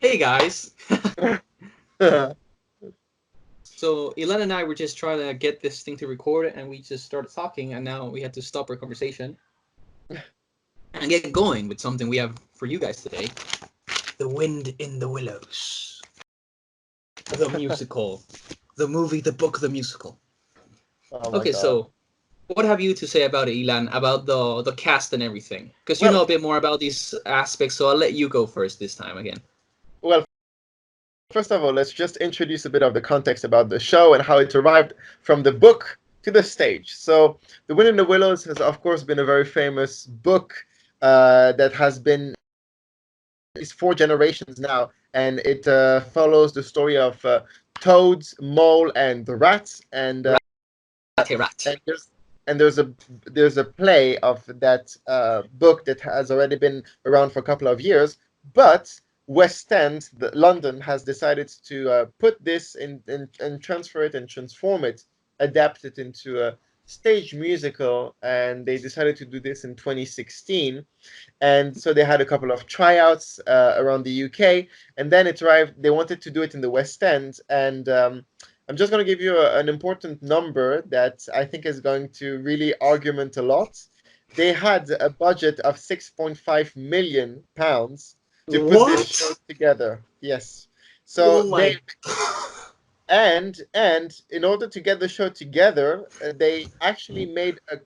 Hey guys. So Ilan and I were just trying to get this thing to record, and we just started talking, and now we had to stop our conversation and get going with something we have for you guys today: "The Wind in the Willows," the musical, the movie, the book, the musical. Oh my Okay, God. so what have you to say about it, Ilan, about the cast and everything? Because you Well, know a bit more about these aspects, so I'll let you go first this time again. well, first of all, let's just introduce a bit of the context about the show and how it arrived from the book to the stage. So, The Wind in the Willows has, of course, been a very famous book that has been these four generations now, and it follows the story of Toads, Mole, and the Rats, Rat, rat. and there's a play of that book that has already been around for a couple of years, but West End, London, has decided to put this in and transfer it and transform it, adapt it into a stage musical, and they decided to do this in 2016. And so they had a couple of tryouts around the UK, and then it arrived. They wanted to do it in the West End, and I'm just going to give you an important number that I think is going to really argument a lot. They had a budget of 6.5 million pounds to put this show What? together. Yes. So Oh they my. and in order to get the show together, they actually made a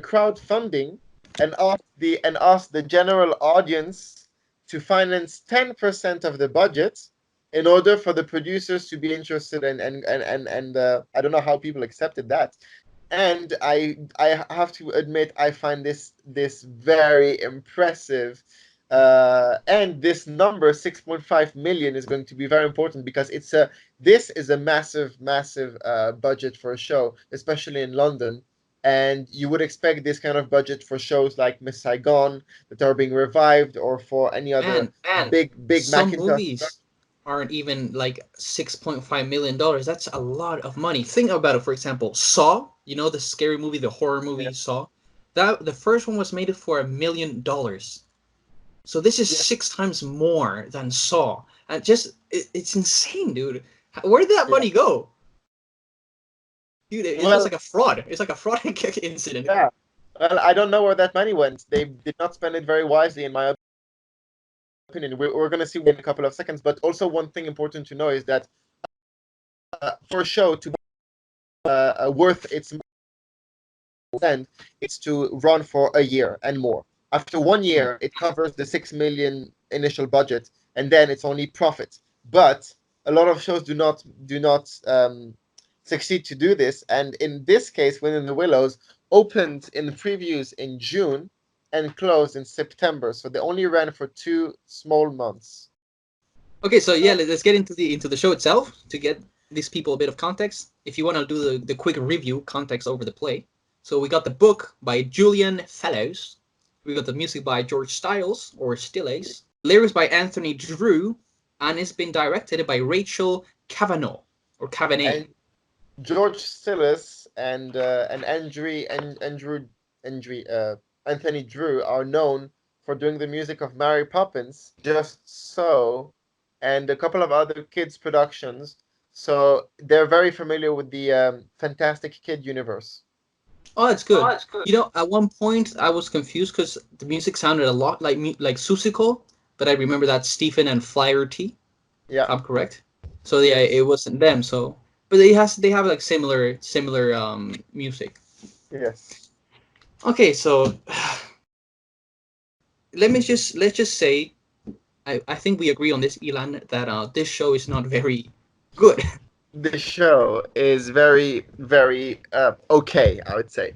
crowdfunding and asked the general audience to finance 10% of the budget in order for the producers to be interested and I don't know how people accepted that. And I have to admit I find this very impressive. And this number 6.5 million is going to be very important because this is a massive budget for a show, especially in London. And you would expect this kind of budget for shows like Miss Saigon that are being revived, or for any other Man, big some Macintosh movies production. aren't even like $6.5 million. That's a lot of money. Think about it. For example, Saw. You know the scary movie, the horror movie Yeah, Saw. That the first one was made for $1 million. So this is yeah. 6 times more than Saw, and it's insane, dude. Where did that Yeah. money go, dude? It was Well, like a fraud. It's like a fraud incident. yeah. Well, I don't know where that money went. They did not spend it very wisely, in my opinion. We're going to see in a couple of seconds. But also, one thing important to know is that for a show to be worth its end, it's to run for a year and more. After one Yeah. year, it covers the 6 million initial budget, and then it's only profit. But a lot of shows do not succeed to do this. And in this case, Wind in the Willows opened in previews in June and closed in September, so they only ran for 2 small months. Okay, so yeah, let's get into the show itself to get these people a bit of context. If you want to do the quick review, context over the play. So we got the book by Julian Fellows. We got the music by George Stiles or Stills. Lyrics by Anthony Drew, and it's been directed by Rachel Cavanaugh or Cavanagh. And George Silas and Andrew Anthony Drew are known for doing the music of Mary Poppins, Just So, and a couple of other kids productions. So they're very familiar with the Fantastic Kid universe. Oh, that's good. You know, at one point I was confused because the music sounded a lot like Susical, but I remember that Stephen and Flaherty, if Yeah. I'm correct. So yeah, it Yes. wasn't them. So, but they have like similar music. Yes. Okay, so let's just say I think we agree on this, Elan, that this show is not very good. The show is very okay, I would say.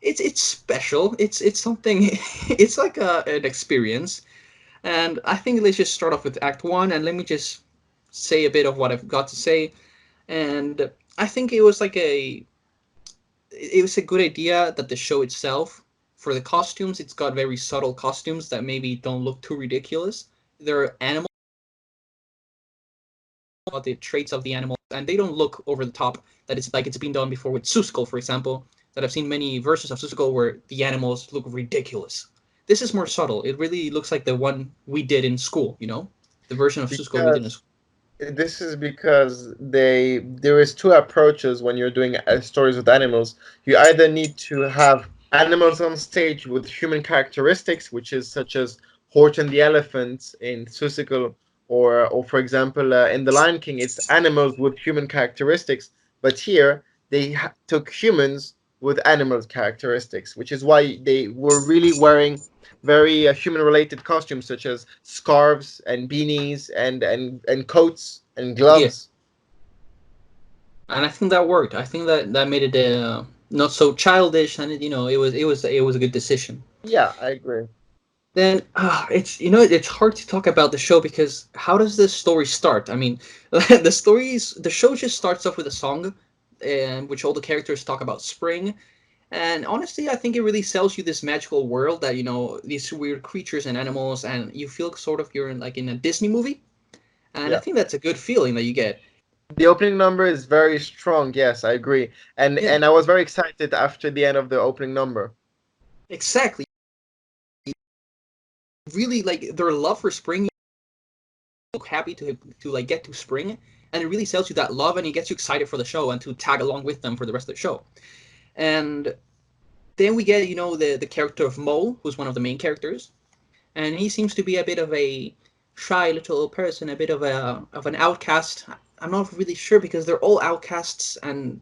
It's special. It's something. It's like an experience. And I think let's just start off with Act One, and let me just say a bit of what I've got to say. And I think it was a good idea that the show itself, for the costumes, it's got very subtle costumes that maybe don't look too ridiculous. There are animals, the traits of the animals, and they don't look over the top. That it's like it's been done before with Seussical, for example. That I've seen many versions of Seussical where the animals look ridiculous. This is more subtle. It really looks like the one we did in school, you know. the version of Susco we didn't. Because this is because there is two approaches when you're doing stories with animals. You either need to have animals on stage with human characteristics, which is such as Horton the elephant in Seussical, or for example in The Lion King, it's animals with human characteristics. But here they took humans with animal characteristics, which is why they were really wearing very human-related costumes such as scarves and beanies and coats and Yeah, gloves. and I think that worked. I think that made it not so childish, and it was a good decision. Yeah, I agree. Then it's hard to talk about the show because how does this story start? I mean, the show just starts off with a song, in which all the characters talk about spring. And honestly, I think it really sells you this magical world that these weird creatures and animals, and you feel sort of you're in a Disney movie. And I Yeah. think that's a good feeling that you get. The opening number is very strong. Yes, I agree. And Yeah, and I was very excited after the end of the opening number. exactly. Really like their love for spring. Happy to like get to spring, and it really sells you that love, and it gets you excited for the show and to tag along with them for the rest of the show. And then we get the character of Mole, who's one of the main characters, and he seems to be a bit of a shy little person, a bit of an outcast. I'm not really sure because they're all outcasts. And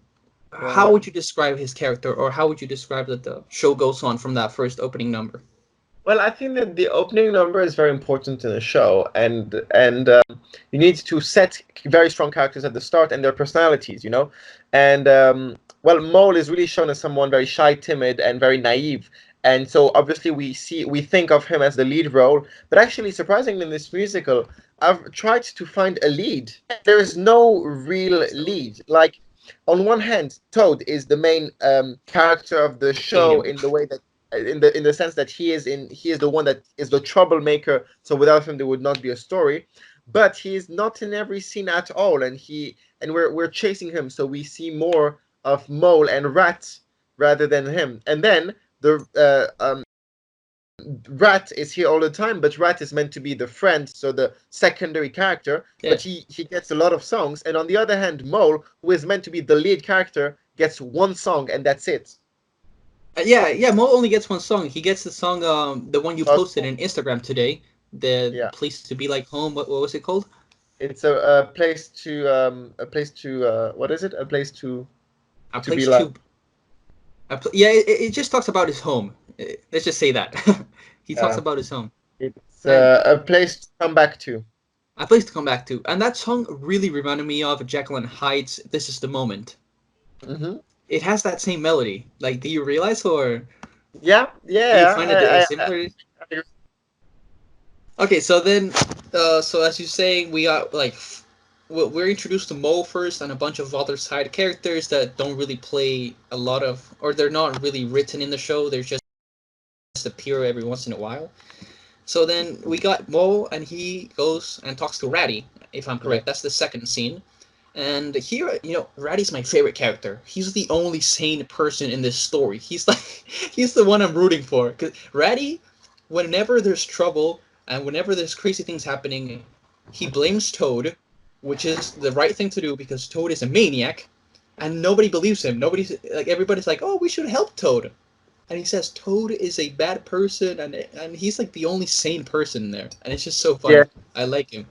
how Yeah. would you describe his character, or how would you describe that the show goes on from that first opening number? Well, I think that the opening number is very important in the show, and you need to set very strong characters at the start and their personalities, And well, Mole is really shown as someone very shy, timid, and very naive, and so obviously we think of him as the lead role, but actually, surprisingly, in this musical, I've tried to find a lead. There is no real lead. Like, on one hand, Toad is the main character of the Hate show him. in the way that in the sense that he is the one that is the troublemaker, so without him there would not be a story, but he is not in every scene at all, and we're chasing him, so we see more of Mole and Rat rather than him. And then the Rat is here all the time, but Rat is meant to be the friend, so the secondary character, Yeah. but he gets a lot of songs. And on the other hand, Mole, who is meant to be the lead character, gets one song and that's it. Yeah. Mo only gets one song. He gets the song, the one you Uh, posted in Instagram today, the yeah. place to be like home. What was it called? It's a place to what is it? A place A to be place like. to. Yeah, it just talks about his home. Let's just say that he talks Yeah. about his home, It's and a place to come back to. a place to come back to. And that song really reminded me of Jekyll and Hyde's "This Is the Moment." Hmm. It has that same melody. Like, do you realize, or Yeah, do you yeah. find it similar? I Okay, so then, so as you're saying, we got like we're introduced to Mo first and a bunch of other side characters that don't really play a lot of, or they're not really written in the show. They're just appear every once in a while. So then we got Mo, and he goes and talks to Ratty, if I'm yeah. correct. That's the second scene. And here, Ratty's my favorite character. He's the only sane person in this story. He's like, he's the one I'm rooting for. Cause Ratty, whenever there's trouble and whenever there's crazy things happening, he blames Toad, which is the right thing to do because Toad is a maniac, and nobody believes him. Everybody's like, oh, we should help Toad, and he says Toad is a bad person, and he's like the only sane person there, and it's just so Yeah. fun. I like him.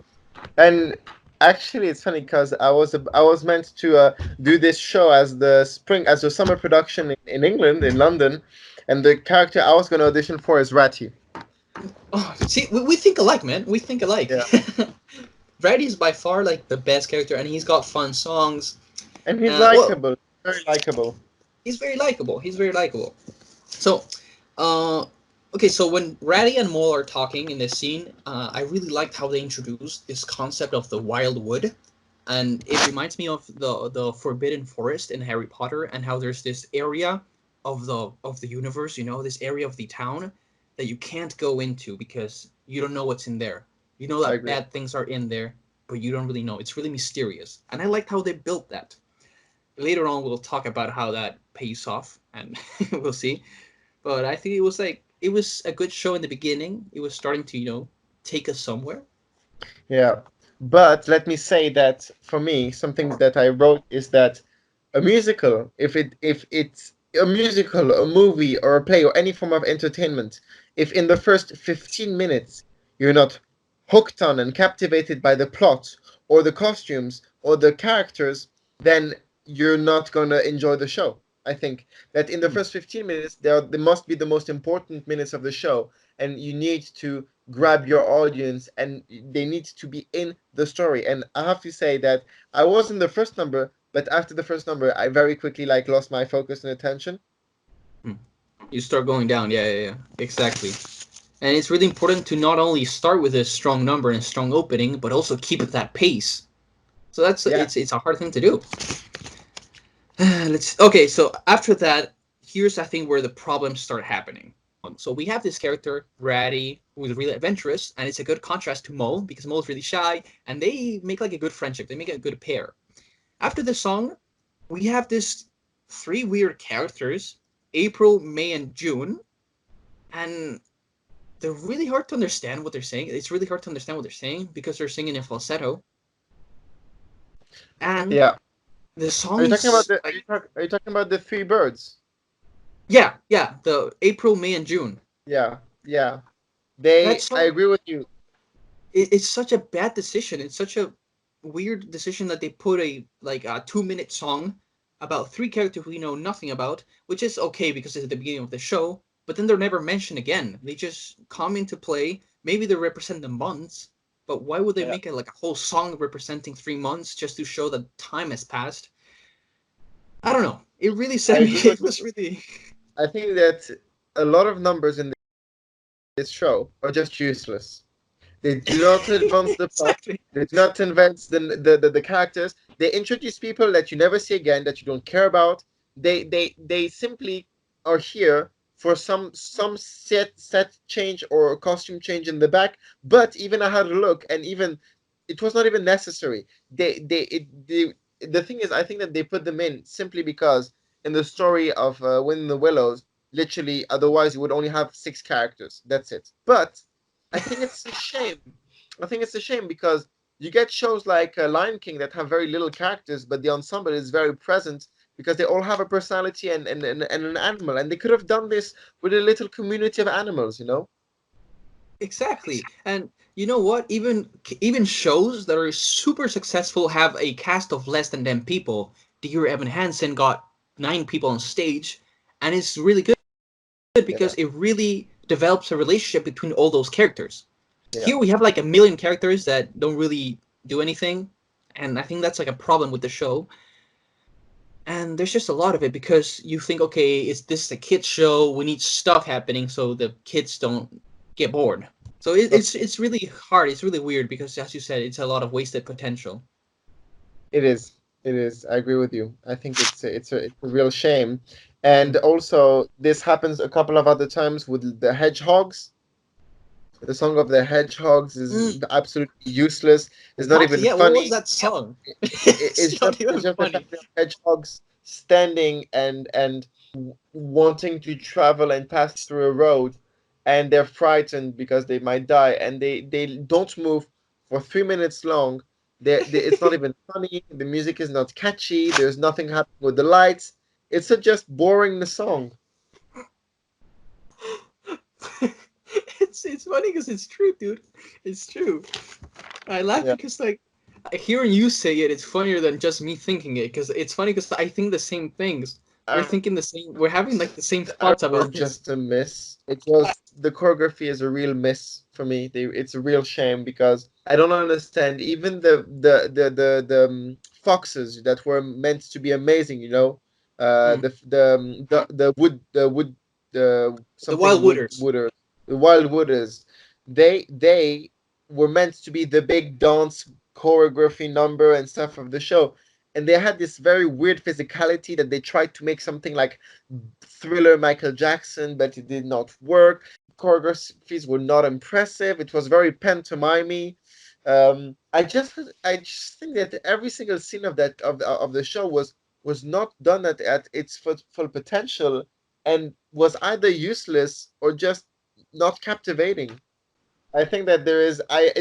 And actually, it's funny because I was meant to do this show as the summer production in England, in London, and the character I was going to audition for is Ratty. Oh, see, we think alike, man. We think alike. Yeah. Freddy's by far like the best character, and he's got fun songs. And he's Well, likable, very likable. he's very likable. He's very likable. So, uh, okay, so when Ratty and Mole are talking in this scene, I really liked how they introduced this concept of the wild wood, and it reminds me of the Forbidden Forest in Harry Potter, and how there's this area of the universe, this area of the town that you can't go into because you don't know what's in there. You know I that agree. bad things are in there, but you don't really know. It's really mysterious, and I liked how they built that. Later on, we'll talk about how that pays off, and we'll see. But I think it was a good show in the beginning. It was starting to take us somewhere. Yeah. But let me say that for me, something that I wrote is that a musical, if it's a musical, a movie, or a play, or any form of entertainment, if in the first 15 minutes you're not hooked on and captivated by the plot or the costumes or the characters, then you're not gonna enjoy the show. I think that in the Hmm. first 15 minutes, they must be the most important minutes of the show, and you need to grab your audience, and they need to be in the story. And I have to say that I was in the first number, but after the first number, I very quickly like lost my focus and attention. Hmm. You start going down. Yeah, yeah, yeah. Exactly. And it's really important to not only start with a strong number and a strong opening, but also keep that pace. So that's Yeah, it's a hard thing to do. Let's okay. So after that, here's I think where the problems start happening. So we have this character Ratty, who is really adventurous, and it's a good contrast to Mo because Mo's really shy, and they make like a good friendship. They make a good pair. After the song, we have this three weird characters: April, May, and June, and they're really hard to understand what they're saying. It's really hard to understand what they're saying because they're singing in falsetto, and yeah. the Are you talking about songs the? like Are you talking about the three birds? yeah, yeah, the April, May, and June. Yeah, yeah. That They. I song, agree with you. it's such a bad decision. It's such a weird decision that they put a like a 2 minute song about three characters we know nothing about, which is okay because it's at the beginning of the show. But then they're never mentioned again. They just come into play. Maybe they represent the months, but why would they Yeah, make it like a whole song representing 3 months just to show that time has passed? I don't know. It really I said me. agree with It you. was really I think that a lot of numbers in this show are just useless. They do not advance the plot. exactly. They do not advance the characters. They introduce people that you never see again, that you don't care about. They simply are here for some set change or costume change in the back. But even I had a look, and even it was not even necessary. The thing is, I think that they put them in simply because in the story of Winning the Willows, literally, otherwise you would only have six characters. That's it. But I think it's a shame. I think it's a shame because you get shows like Lion King that have very little characters, but the ensemble is very present because they all have a personality and an animal, and they could have done this with a little community of animals, you know? Exactly. And you know what? Even shows that are super successful have a cast of less than 10 people. Dear Evan Hansen got 9 people on stage, and it's really good Yeah, because it really develops a relationship between all those characters. yeah. Here we have like a million characters that don't really do anything, and I think that's like a problem with the show. And there's just a lot of it because you think, okay, is this a kids show? We need stuff happening so the kids don't get bored. So Of it's really hard. It's really weird because, as you said, it's a lot of wasted potential. It is. It is. I agree with you. I think it's a real shame. Mm. And also, this happens a couple of other times with the hedgehogs. The song of the hedgehogs is Mm, absolutely useless. It's not what? even Yeah, what was funny. that song? It's It's not it's even just the funny. family of hedgehogs standing and wanting to travel and pass through a road, and they're frightened because they might die, and they don't move for 3 minutes long. It's not even funny. The music is not catchy. There's nothing happening with the lights. It's a just boring the song. It's funny because it's true, dude. It's true. I laugh Yeah. because like hearing you say it, it's funnier than just me thinking it. Because it's funny because I think the same things. We're And thinking the same. We're having like the same I thoughts were about this. just a miss. It was the choreography is a real miss for me. It's a real shame because I don't understand. Even the foxes that were meant to be amazing, you know, Mm. the wood the The Wild something Wooders. wooders, the wild wooders, they were meant to be the big dance choreography number and stuff of the show, and they had this very weird physicality that they tried to make something like Thriller Michael Jackson, but it did not work. Choreographies were not impressive. It was very pantomimey. I just think that every single scene of of the show was not done at its full potential and was either useless or just not captivating. I think that there is. I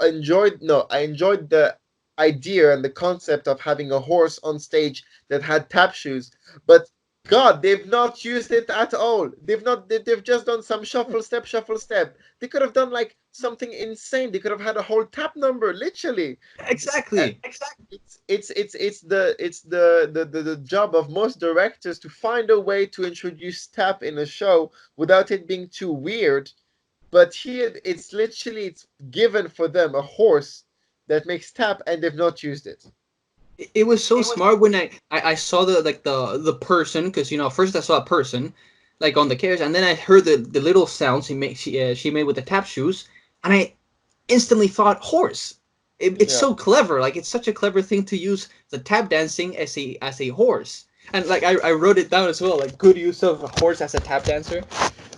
enjoyed the idea and the concept of having a horse on stage that had tap shoes, but God, they've not used it at all. They've not. They've just done some shuffle step, shuffle step. They could have done like something insane. They could have had a whole tap number, literally. Exactly. It's the job of most directors to find a way to introduce tap in a show without it being too weird. But here it's given for them a horse that makes tap, and they've not used it. It was so smart when I saw the person, because first I saw a person like on the carriage, and then I heard the little sounds she made with the tap shoes, and I instantly thought horse. It's Yeah. so clever. Like, it's such a clever thing to use the tap dancing as a horse. And like I wrote it down as well, like good use of a horse as a tap dancer.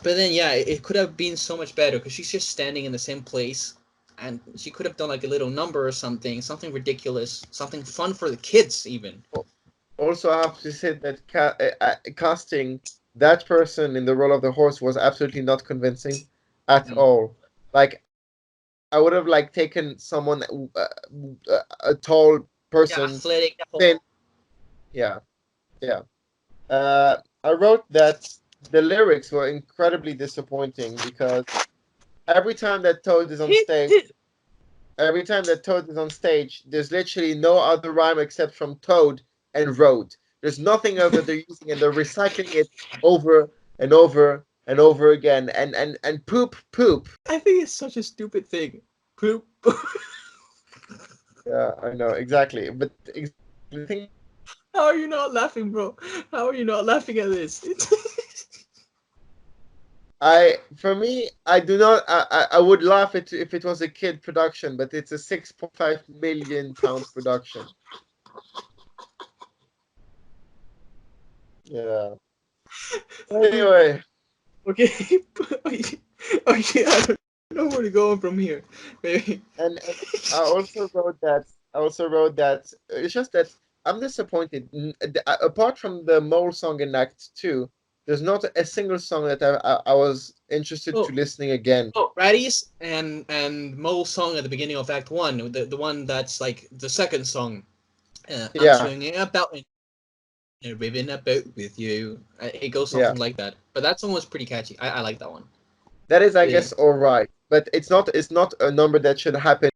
But then yeah, it could have been so much better because she's just standing in the same place, and she could have done like a little number or something ridiculous, something fun for the kids even. Also, I have to say that casting that person in the role of the horse was absolutely not convincing at Mm. all. Like, I would have like taken someone, a tall Yeah, person, athletic. thin. Yeah, yeah. I wrote that the lyrics were incredibly disappointing because every time that Toad is on stage, every time that Toad is on stage, there's literally no other rhyme except from Toad and road. There's nothing else that they're using, and they're recycling it over and over and over again. And poop, poop. I think it's such a stupid thing. Poop. Yeah, I know exactly. But the thing, How are you not laughing, bro? How are you not laughing at this? for me, I do not. I would laugh if it was a kid production, but it's a 6.5 million pound production. Yeah. Anyway, Okay. Okay. Okay. I don't know where to go from here. Maybe. and I also wrote that. It's just that I'm disappointed. Apart from the mole song in Act Two, there's not a single song that I was interested to Oh, listening again. oh, Raddy's and Mo's song at the beginning of Act One, the one that's like the second song. I'm Yeah, swinging about and ribbing about with you. It goes yeah. something like that. But that song was pretty catchy. I like that one. That is, I Yeah. guess, all right. But it's not a number that should happen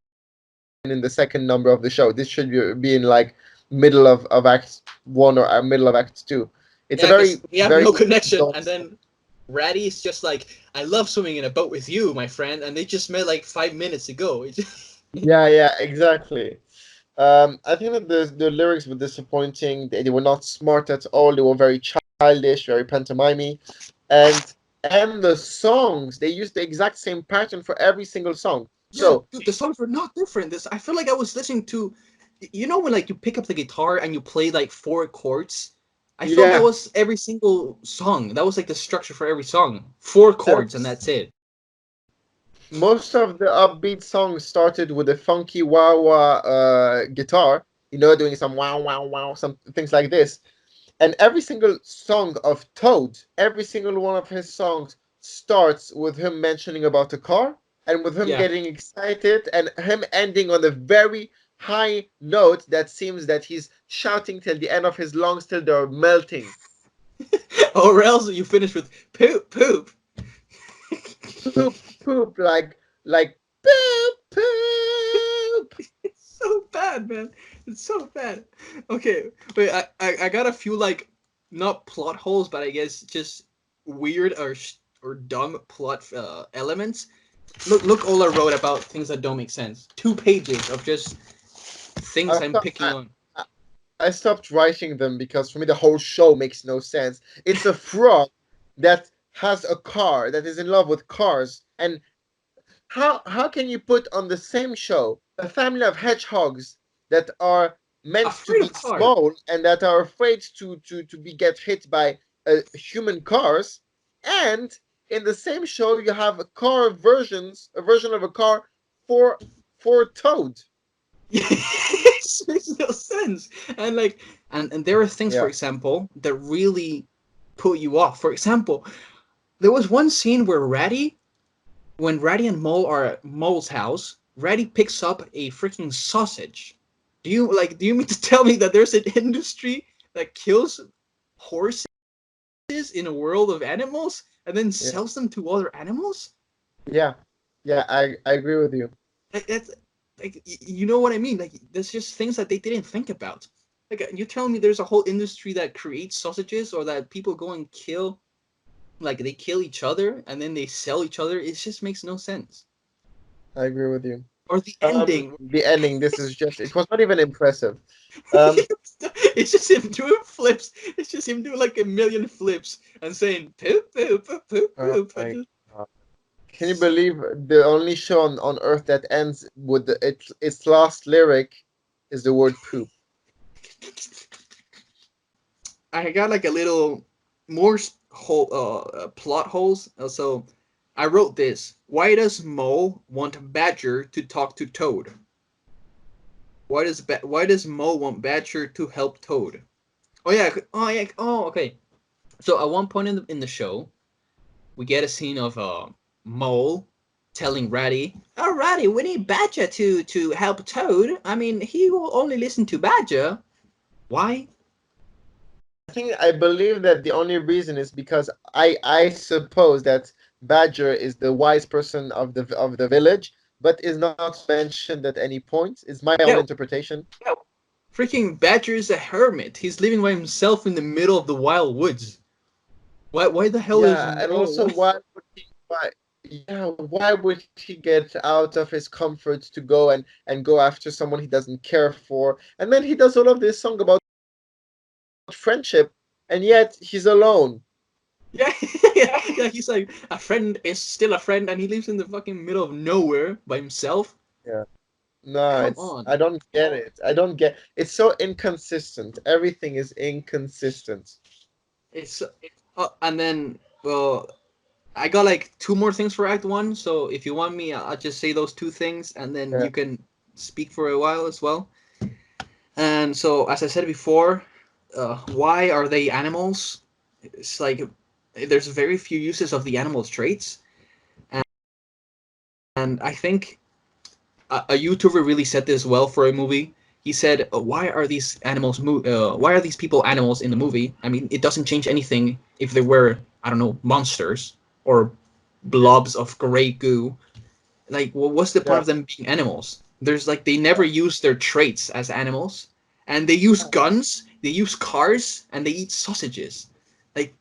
in the second number of the show. This should be in like middle of Act One or middle of Act Two. It's a Yeah, because very we have very no connection. dull And song. then Raddy's just like, I love swimming in a boat with you, my friend. And they just met like 5 minutes ago. Yeah, yeah, exactly. I think that the lyrics were disappointing. They were not smart at all. They were very childish, very pantomimey, and the songs they used the exact same pattern for every single song. Yeah, So dude, the songs were not different. I feel like I was listening to, when like you pick up the guitar and you play like four chords. I felt that yeah, was every single song. That was like the structure for every song. Four chords and that's that's it. most of the upbeat songs started with a funky wah wah guitar, doing some wow wow wow, some things like this. And every single song of Toad, every single one of his songs starts with him mentioning about a car and with him Yeah. getting excited and him ending on a very high note that seems that he's shouting till the end of his lungs till they're melting. Or else you finish with poop poop. Poop, poop, like poop, poop. It's so bad, man. It's so bad. Okay, wait. I got a few like not plot holes, but I guess just weird or dumb plot elements. Look, all I wrote about things that don't make sense. 2 pages of just things I I'm thought picking on. I, I stopped writing them because for me the whole show makes no sense. It's a frog that has a car that is in love with cars, and how can you put on the same show a family of hedgehogs that are meant to Afraid be of cars. small and that are afraid to be get hit by human cars, and in the same show you have a version of a car for Toad. It makes no sense. And like, and there are things, for Yeah. example, that really put you off. For example, there was one scene where Ratty when Ratty and Mole are at Mole's house, Ratty picks up a freaking sausage. Do you mean to tell me that there's an industry that kills horses in a world of animals and then Yeah, sells them to other animals? yeah, yeah. I agree with you. Like that's like you know what I mean? Like there's just things that they didn't think about. Like you're telling me there's a whole industry that creates sausages or that people go and kill, like they kill each other and then they sell each other. It just makes no sense. I agree with you. Or the ending. The ending. This is just. It was not even impressive. Um, It's just him doing flips. It's just him doing like a million flips and saying poop poop poop poop oh poop. my God. Can you believe the only show on Earth that ends with its last lyric is the word poop? I got like a little more hole, plot holes. So I wrote this. Why does Mo want Badger to talk to Toad? Why does Mo want Badger to help Toad? Oh yeah. Oh yeah. Oh okay. So at one point in the show, we get a scene of Mole telling Ratty, "Oh, Ratty, we need Badger to help Toad. I mean, he will only listen to Badger. Why? I believe that the only reason is because I suppose that Badger is the wise person of the village, but is not mentioned at any point. Is my own Yeah, interpretation. yeah. Freaking Badger is a hermit. He's living by himself in the middle of the wild woods. Why the hell is Yeah, and also Mole? why would he get out of his comfort to go and go after someone he doesn't care for? And then he does all of this song about friendship, and yet he's alone. Yeah, yeah. He's like a friend is still a friend, and he lives in the fucking middle of nowhere by himself. Yeah. No, Come it's on. I don't get it. I don't get it's so inconsistent. Everything is inconsistent. It's and then well, I got like two more things for Act One. So if you want me, I'll just say those two things, and then Yeah. you can speak for a while as well. And so, as I said before, why are they animals? It's like there's very few uses of the animal's traits, and I think a YouTuber really said this well for a movie. He said, "Why are these animals? Why are these people animals in the movie? I mean, it doesn't change anything if they were, I don't know, monsters or blobs of gray goo. Like, well, what's the point Yeah. of them being animals? There's like they never use their traits as animals, and they use guns, they use cars, and they eat sausages. Like,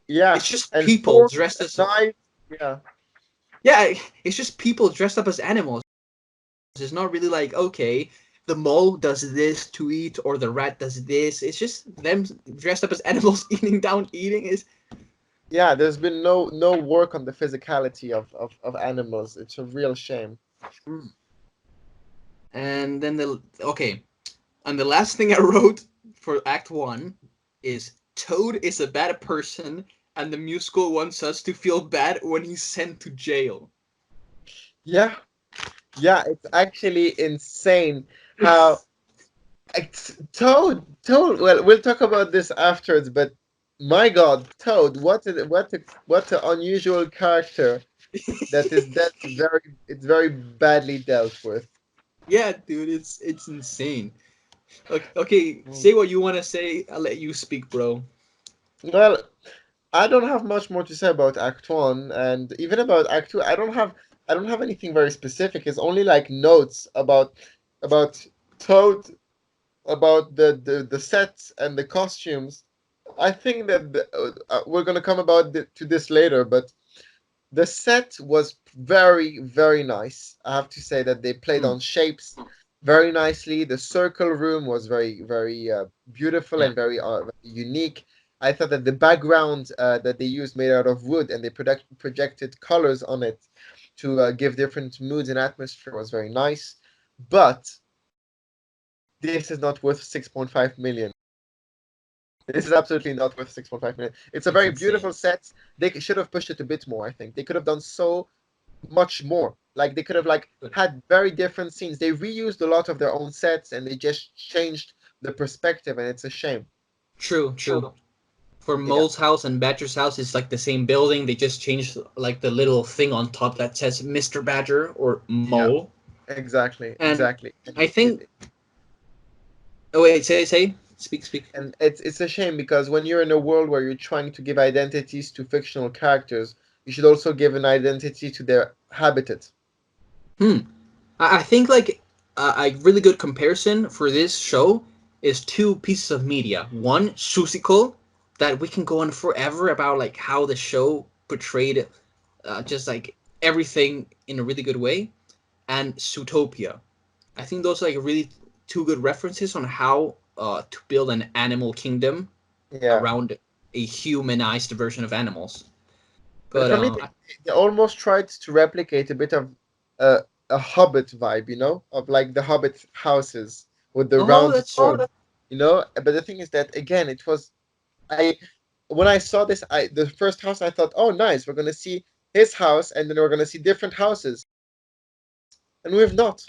Yeah. it's just And people forks dressed and as knives. Yeah. yeah, it's just people dressed up as animals. It's not really like, okay, the mole does this to eat or the rat does this. It's just them dressed up as animals eating down eating is Yeah, there's been no work on the physicality of animals. It's a real shame. and then the okay. And the last thing I wrote for Act One is Toad is a bad person and the musical wants us to feel bad when he's sent to jail. Yeah. Yeah, it's actually insane how Toad. Well, we'll talk about this afterwards, but my God, Toad, what an unusual character that is it's very badly dealt with. Yeah, dude, it's insane. Okay, Mm. say what you want to say. I'll let you speak, bro. Well, I don't have much more to say about Act One, and even about Act Two, I don't have anything very specific. It's only like notes about Toad, about the sets and the costumes. I think that we're gonna come to this later, but the set was very nice. I have to say that they played Hmm. on shapes very nicely. The circle room was very beautiful Yeah. and very unique. I thought that the background that they used made out of wood and they projected colors on it to give different moods and atmosphere was very nice. But this is not worth 6.5 million. This is absolutely not worth 6.5 million. It's a It's very beautiful insane. set. They should have pushed it a bit more, I think. They could have done so much more. Like they could have like had very different scenes. They reused a lot of their own sets and they just changed the perspective and it's a shame. True, true. For Mole's house and Badger's house, it's like the same building. They just changed like the little thing on top that says Mr. Badger or Yeah, Mole. exactly, And exactly. And I think. Oh wait, say, speak. and it's a shame because when you're in a world where you're trying to give identities to fictional characters, you should also give an identity to their habitat. Hmm. I think like a really good comparison for this show is two pieces of media. One, Susical, that we can go on forever about like how the show portrayed just like everything in a really good way, and Zootopia. I think those are like really two good references on how to build an animal kingdom Yeah, around a humanized version of animals. but But for me, they almost tried to replicate a bit of a a Hobbit vibe, of like the Hobbit houses with the oh, round that's board, But the thing is that again, it was I when I saw this, I the first house I thought, oh nice, we're gonna see his house, and then we're gonna see different houses, and we have not.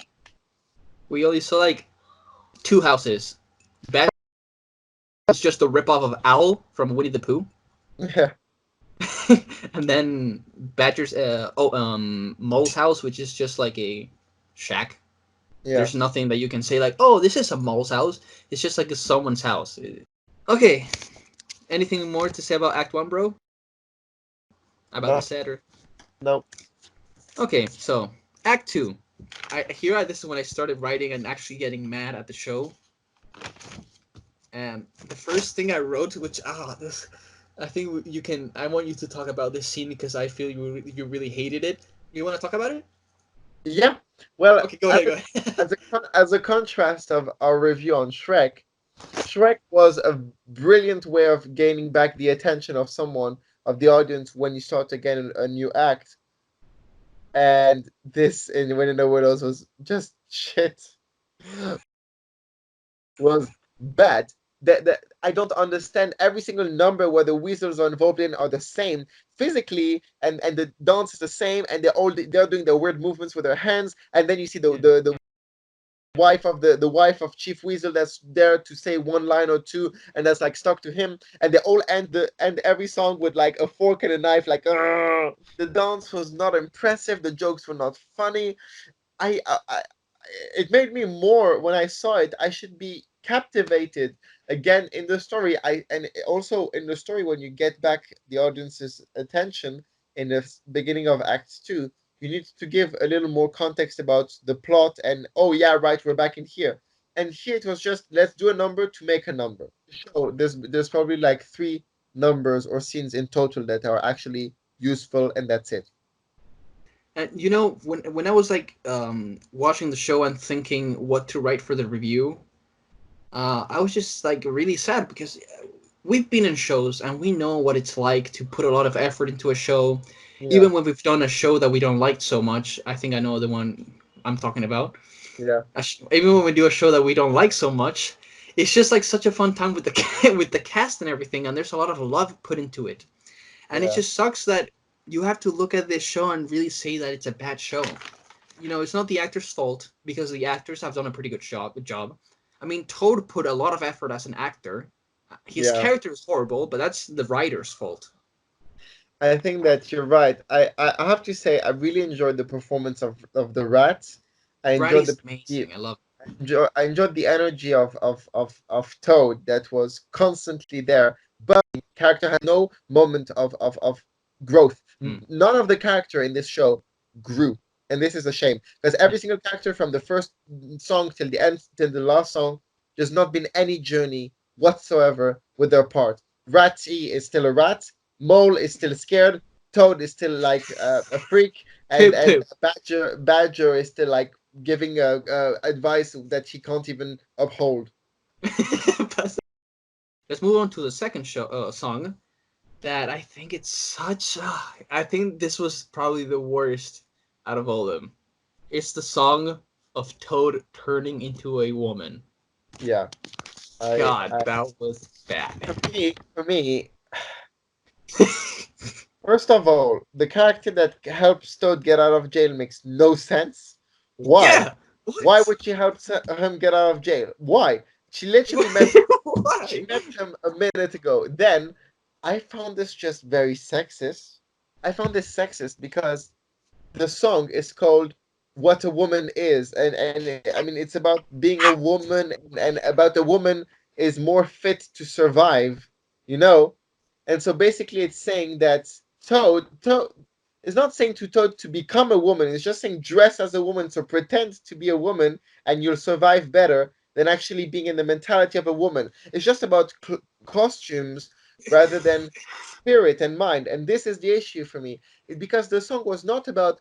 we only saw like two houses. Bad is just a ripoff of Owl from Winnie the Pooh. Yeah, And then Badger's Mole's house, which is just like a shack. yeah. There's nothing that you can say like, oh, this is a mole's house. It's just like a someone's house. Okay. Anything more to say about Act One, bro? About the Nothing. set or No. okay, so Act Two. This is when I started writing and actually getting mad at the show. And the first thing I wrote, which this, I think you can. I want you to talk about this scene because I feel you really hated it. You want to talk about it? Yeah. Well, Okay, go ahead. Go ahead. as a contrast of our review on Shrek, Shrek was a brilliant way of gaining back the attention of someone of the audience when you start again a new act. And this in Winnie the Widows was just shit. Was bad. That I don't understand every single number where the weasels are involved in are the same physically, and the dance is the same, and they're doing their weird movements with their hands, and then you see the wife of the wife of Chief Weasel that's there to say one line or two, and that's like stuck to him, and they all end every song with like a fork and a knife, like "Argh." The dance was not impressive, the jokes were not funny. I it made me more when I saw it. I should be captivated again in the story. And also in the story when you get back the audience's attention in the beginning of Act Two, you need to give a little more context about the plot and oh yeah, right, we're back in here. And here it was just let's do a number to make a number. So there's probably like three numbers or scenes in total that are actually useful, and that's it. And when I was like watching the show and thinking what to write for the review, I was just like really sad because we've been in shows and we know what it's like to put a lot of effort into a show. Yeah, Even when we've done a show that we don't like so much, I think I know the one I'm talking about. yeah, Even when we do a show that we don't like so much, it's just like such a fun time with the with the cast and everything, and there's a lot of love put into it. And it yeah. just sucks that you have to look at this show and really say that it's a bad show. It's not the actor's fault because the actors have done a pretty good job. I mean, Toad put a lot of effort as an actor. His Yeah. character is horrible, but that's the writer's fault. I think that you're right. I have to say I really enjoyed the performance of the rats. I enjoyed Bradley's the amazing. I love I enjoyed the energy of Toad that was constantly there, but the character had no moment of growth. it. Mm. None of the character in this show grew, and this is a shame because every single character from the first song till the end till the last song, there's not been any journey whatsoever with their part. Ratty is still a rat. Mole is still scared. Toad is still like a freak, and Poop, and poop. Badger is still like giving advice that he can't even uphold. Let's move on to the second song that I think it's such. I think this was probably the worst out of all of them. It's the song of Toad turning into a woman. Yeah, God, I that was bad. for me, first of all, the character that helps Toad get out of jail makes no sense. Why? Yeah. Why What? would she help him get out of jail? Why? She literally met Why? she met him a minute ago. Then I found this just very sexist. I found this sexist because the song is called "What a Woman Is," and I mean it's about being a woman and about a woman is more fit to survive, you know. And so basically, it's saying that Toad is not saying to Toad to become a woman. It's just saying dress as a woman, so pretend to be a woman, and you'll survive better than actually being in the mentality of a woman. It's just about costumes rather than spirit and mind. And this is the issue for me, because the song was not about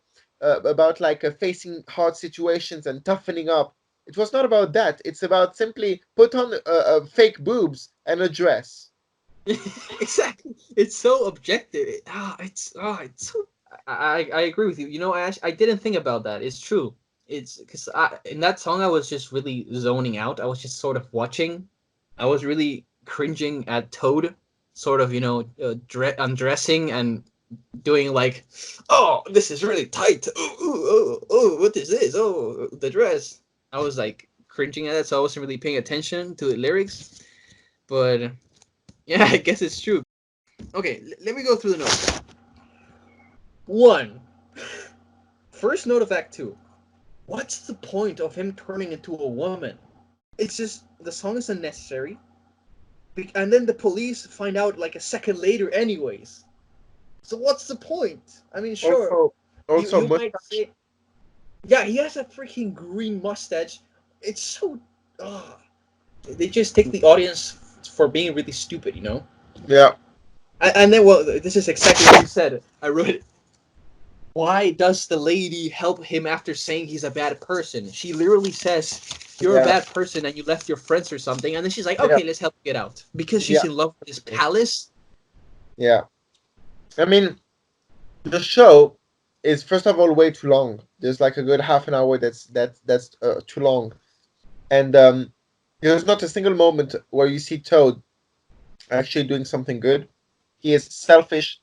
like facing hard situations and toughening up. It was not about that. It's about simply put on fake boobs and a dress. Exactly. It's so objective. It's so. I agree with you. You know, Ash, I didn't think about that. It's true. It's because in that song I was just really zoning out. I was just sort of watching. I was really cringing at Toad, sort of undressing and doing like, oh, this is really tight. Oh, what is this? Oh, the dress. I was like cringing at it, so I wasn't really paying attention to the lyrics. But yeah, I guess it's true. Okay, let me go through the notes. One, first note of Act 2. What's the point of him turning into a woman? It's just, the song is unnecessary. And then the police find out like a second later, anyways. So what's the point? I mean, sure, Also, also, you might say, yeah, he has a freaking green mustache. It's so. Uh, they just take the audience for being really stupid, you know? yeah, And then, well, this is exactly what you said. I wrote it. Why does the lady help him after saying he's a bad person? She literally says, "You're a yeah, bad person and you left your friends or something," and then she's like, yeah, "Okay, let's help you get out," because she's yeah, in love with this palace. yeah. I mean, the show is first of all way too long. There's like a good half an hour that's too long, and there's not a single moment where you see Toad actually doing something good. He is selfish.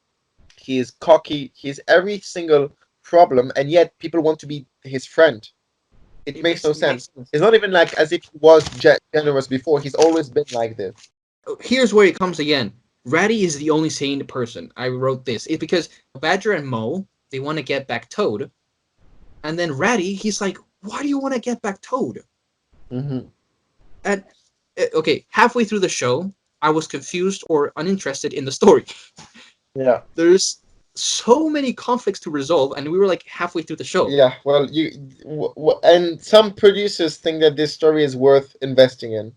He is cocky. He is every single problem, and yet people want to be his friend. It It makes makes no makes sense. sense. It's not even like as if he was generous before. He's always been like this. Here's where it comes again. Ratty is the only sane person. I wrote this. It's because Badger and Mo, they want to get back Toad, and then Ratty, he's like, "Why do you want to get back Toad?" Hmm. And okay, halfway through the show, I was confused or uninterested in the story. Yeah. There's so many conflicts to resolve, and we were like halfway through the show. Yeah. Well, and some producers think that this story is worth investing in.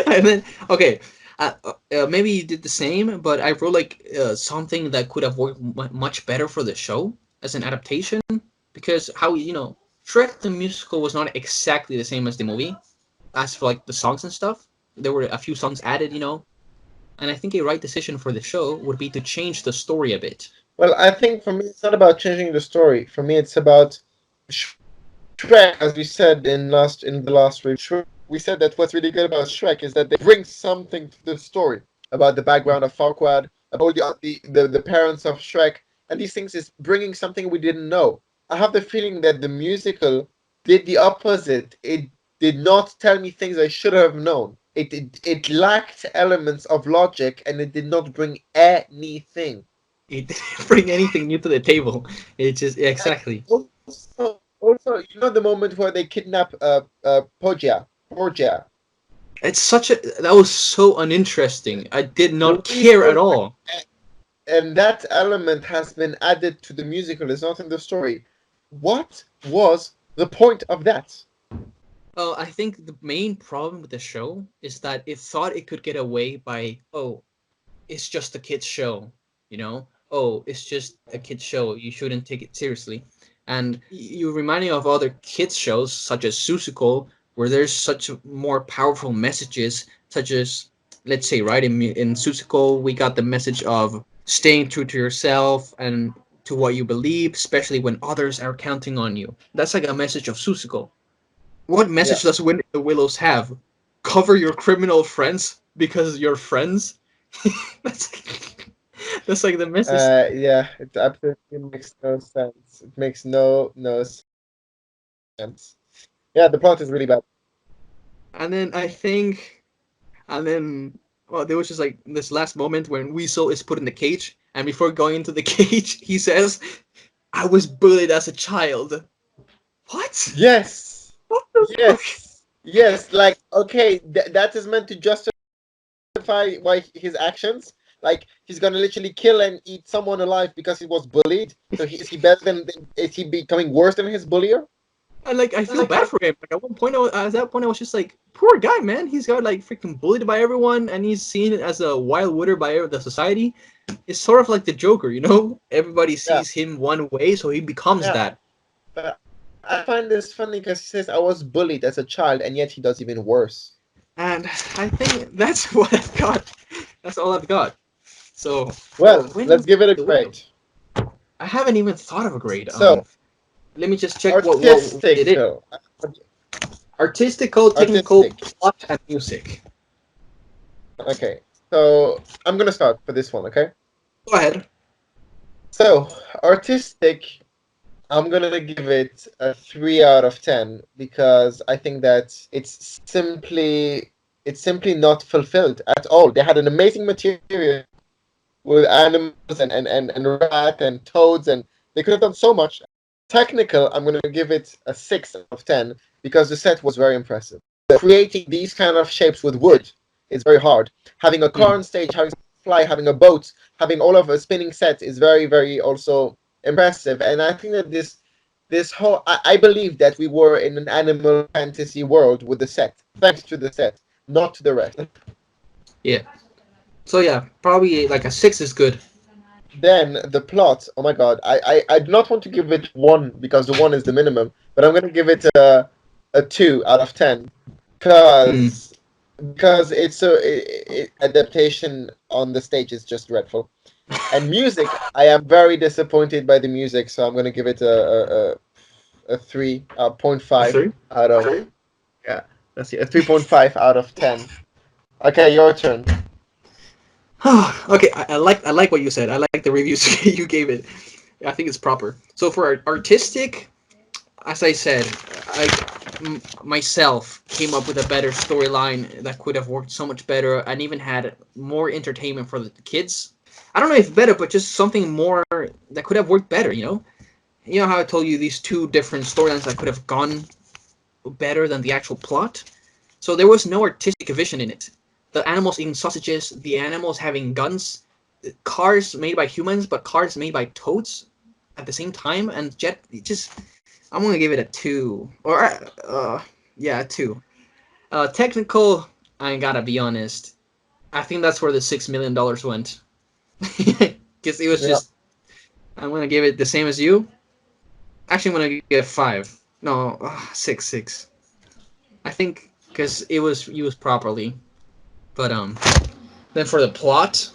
And then, okay, maybe you did the same, but I wrote like something that could have worked much better for the show as an adaptation, because how Shrek the musical was not exactly the same as the movie. As for like the songs and stuff, there were a few songs added, and I think a right decision for the show would be to change the story a bit. Well, I think for me, it's not about changing the story. For me, it's about Shrek, as we said in the last review. We said that what's really good about Shrek is that they bring something to the story about the background of Farquaad, about the parents of Shrek, and these things is bringing something we didn't know. I have the feeling that the musical did the opposite. It did not tell me things I should have known. It lacked elements of logic, and it did not bring anything. It didn't bring anything new to the table. It just And exactly. also, you know the moment where they kidnap Porgia. It's such a that was so uninteresting. I did The not way it care at was, all. and that element has been added to the musical. It's not in the story. What was the point of that? I think the main problem with the show is that it thought it could get away by, oh, it's just a kids show, Oh, it's just a kids show. You shouldn't take it seriously. And you remind me of other kids shows such as Susical, where there's such more powerful messages, such as, let's say, right in Susical, we got the message of staying true to yourself and to what you believe, especially when others are counting on you. That's like a message of Susical. What Yeah. message does Win the Willows have? Cover your criminal friends because you're friends. that's like, that's like the message. Yeah, it absolutely makes no sense. It makes no sense. Yeah, the plot is really bad. And then I think, and then well, there was just like this last moment when Weasel is put in the cage, and before going into the cage, he says, "I was bullied as a child." What? Yes, What the fuck? yes. Like, okay, that is meant to justify why his actions. Like, he's gonna literally kill and eat someone alive because he was bullied. So is he better than? Is he becoming worse than his bullier? And like, I feel bad for him. Like at one point, at that point, I was just like, poor guy, man. He's got like freaking bullied by everyone, and he's seen as a wild wooder by the society. It's sort of like the Joker, you know. Everybody Yeah, sees him one way, so he becomes yeah. that. But I find this funny because he says I was bullied as a child, and yet he does even worse. And I think that's what I've got. That's all I've got. So for Well, let's winning give it a the Willows, grade. I haven't even thought of a grade. So, Let me just check what it is. artistical, Artistical, technical, artistic. plot, and music. Okay, so I'm gonna start for this one. Okay, Go ahead. so artistic. I'm gonna give it a 3 out of 10 because I think that it's simply not fulfilled at all. They had an amazing material with animals and rat and toads, and they could have done so much. Technical, I'm gonna give it a 6 out of 10 because the set was very impressive. Creating these kind of shapes with wood is very hard. Having a car Mm. on stage, having fly, having a boat, having all of a spinning set is very, very also impressive. And I think that this whole I believe that we were in an animal fantasy world with the set, thanks to the set, not to the rest. Yeah. So yeah, probably like a 6 is good. Then the plot, oh my god, I do not want to give it one because the one is the minimum, but I'm gonna give it a 2 out of 10 Mm. because it's adaptation on the stage is just dreadful. And music, I am very disappointed by the music, so I'm gonna give it a 3.5 3. out of yeah, let's see, a 3.5 out of 10. Okay, your turn. Okay, I like what you said. I like the reviews you gave it. I think it's proper. So for artistic, as I said, I myself came up with a better storyline that could have worked so much better and even had more entertainment for the kids. I don't know if better, but just something more that could have worked better. You know how I told you these two different storylines that could have gone better than the actual plot. So there was no artistic vision in it. The animals eating sausages, the animals having guns, cars made by humans, but cars made by toads at the same time, and jet. Just I'm gonna give it a 2, or yeah, a 2. Technical, I gotta be honest. I think that's where the $6 million went, because it was Yeah. just. I'm gonna give it the same as you. Actually, I'm gonna give it 5. No, 6, 6. I think because it was used properly. But then for the plot,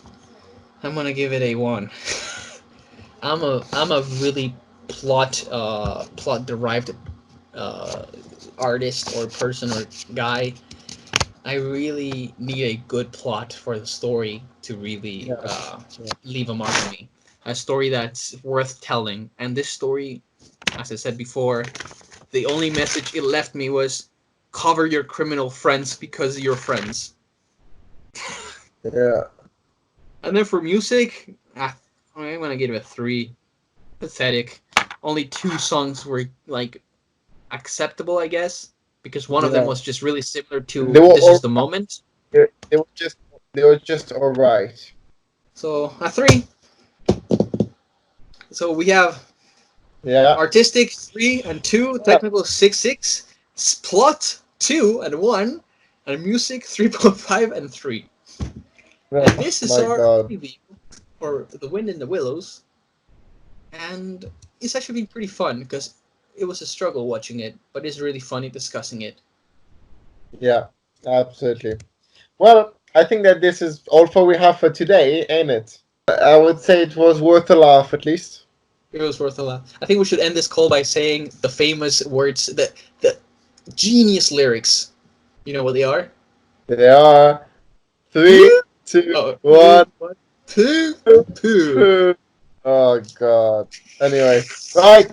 I'm gonna give it a 1. I'm a really plot derived uh artist or person or guy. I really need a good plot for the story to really Yeah. Yeah. leave a mark on me. A story that's worth telling. And this story, as I said before, the only message it left me was cover your criminal friends because you're friends. Yeah. And then for music, I'm gonna give it a 3. Pathetic. Only 2 songs were like acceptable, I guess, because one of them Yeah. was just really similar They to were "This Is all the Moment." they were just all right. So a 3. So we have Yeah. artistic 3 and 2, Yeah. technical 6 6, plot 2 and 1, and music 3.5 and 3. And Oh this is my our god. review for The Wind in the Willows. And it's actually been pretty fun because it was a struggle watching it, but it's really funny discussing it. Yeah. Absolutely. Well, I think that this is all for we have for today, ain't it? I would say it was worth a laugh at least. It was worth a laugh. I think we should end this call by saying the famous words, the genius lyrics. You know what they are? There are three, Woo! two, Oh, one, two, two, two. two. Oh god. Anyway, right.